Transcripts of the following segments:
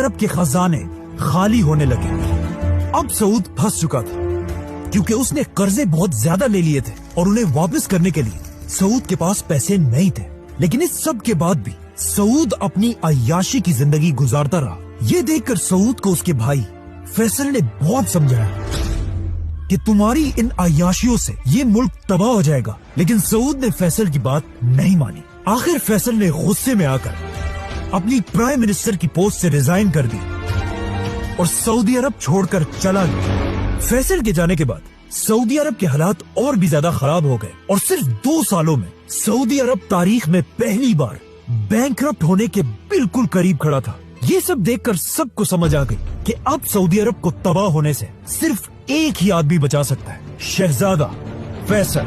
अरब के खजाने खाली होने लगे। अब सऊद फंस चुका था क्योंकि उसने कर्जे बहुत ज्यादा ले लिए थे और उन्हें वापस करने के लिए सऊद के पास पैसे नहीं थे। लेकिन इस सब के बाद भी सऊद अपनी अय्याशी की जिंदगी गुजारता रहा। ये देखकर सऊद को उसके भाई फैसल ने बहुत समझाया कि तुम्हारी इन अय्याशियों से ये मुल्क तबाह हो जाएगा, लेकिन सऊद ने फैसल की बात नहीं मानी। आखिर फैसल ने गुस्से में आकर अपनी प्राइम मिनिस्टर की पोस्ट से रिजाइन कर दी और सऊदी अरब छोड़कर चला गया। फैसल के जाने के बाद सऊदी अरब के हालात और भी ज्यादा खराब हो गए और सिर्फ 2 सालों में सऊदी अरब तारीख में पहली बार बैंकरप्ट होने के बिल्कुल करीब खड़ा था। ये सब देखकर सबको समझ आ गई कि अब सऊदी अरब को तबाह होने से सिर्फ एक ही आदमी बचा सकता है, शहजादा फैसल।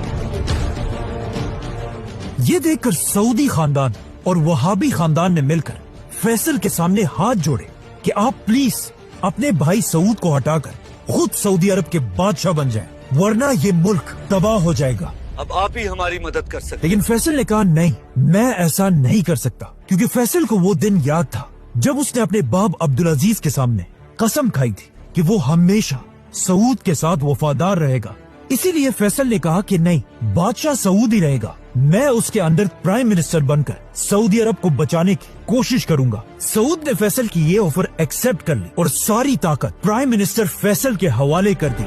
ये देखकर सऊदी खानदान और वहाबी खानदान ने मिलकर फैसल के सामने हाथ जोड़े कि आप प्लीज अपने भाई सऊद को हटाकर खुद सऊदी अरब के बादशाह बन जाएं, वरना ये मुल्क तबाह हो जाएगा। अब आप ही हमारी मदद कर सकते। लेकिन फैसल ने कहा नहीं, मैं ऐसा नहीं कर सकता, क्योंकि फैसल को वो दिन याद था जब उसने अपने बाप अब्दुल अजीज के सामने कसम खाई थी कि वो हमेशा सऊद के साथ वफादार रहेगा। इसीलिए फैसल ने कहा कि नहीं, बादशाह सऊद ही रहेगा, मैं उसके अंदर प्राइम मिनिस्टर बनकर सऊदी अरब को बचाने की कोशिश करूंगा। सऊद ने फैसल की ये ऑफर एक्सेप्ट कर ली और सारी ताकत प्राइम मिनिस्टर फैसल के हवाले कर दी।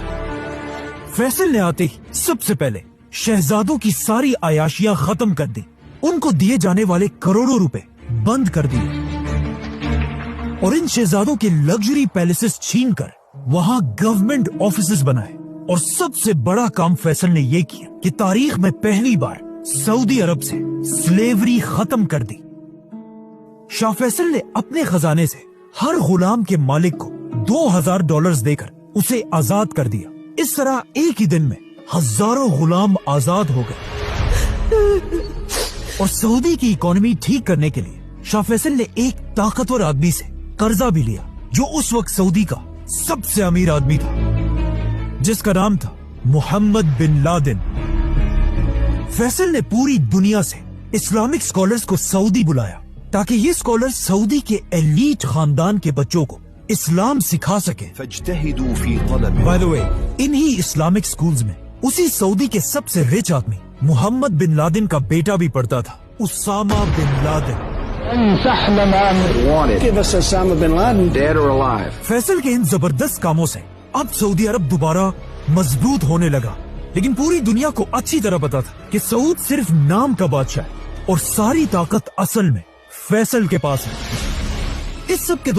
फैसल ने आते ही सबसे पहले शहजादों की सारी अयाशियां खत्म कर दी, उनको दिए जाने वाले करोड़ों रुपए बंद कर दिए और इन शहजादों के लग्जरी पैलेसेस छीनकर वहां गवर्नमेंट ऑफिसेस बनाए। और सबसे बड़ा काम फैसल ने यह किया कि तारीख में पहली बार सऊदी अरब से स्लेवरी खत्म कर दी। शाह फैसल ने अपने खजाने से हर गुलाम के मालिक को $2000 देकर उसे आजाद कर दिया। इस तरह एक ही दिन में हजारों गुलाम आजाद हो गए। और सऊदी की इकोनॉमी ठीक करने के लिए शाह फैसल ने एक ताकतवर आदमी से कर्जा भी लिया, जो उस वक्त सऊदी का सबसे अमीर आदमी था, जिसका नाम था मोहम्मद बिन लादेन। फैसल ने पूरी दुनिया से इस्लामिक स्कॉलर्स को सऊदी बुलाया ताकि ये स्कॉलर्स सऊदी के एलीट खानदान के बच्चों को इस्लाम सिखा सके। बाय द वे, इन्हीं इस्लामिक स्कूल्स में उसी सऊदी के सबसे रिच आदमी मोहम्मद बिन लादेन का बेटा भी पढ़ता था, उसामा बिन लादेन। फैसल के इन जबरदस्त कामों से अब सऊदी अरब दोबारा मजबूत होने लगा, लेकिन पूरी दुनिया को अच्छी तरह पता था कि सऊद सिर्फ नाम का बादशाह है और सारी ताकत असल में फैसल के पास है। इस सब के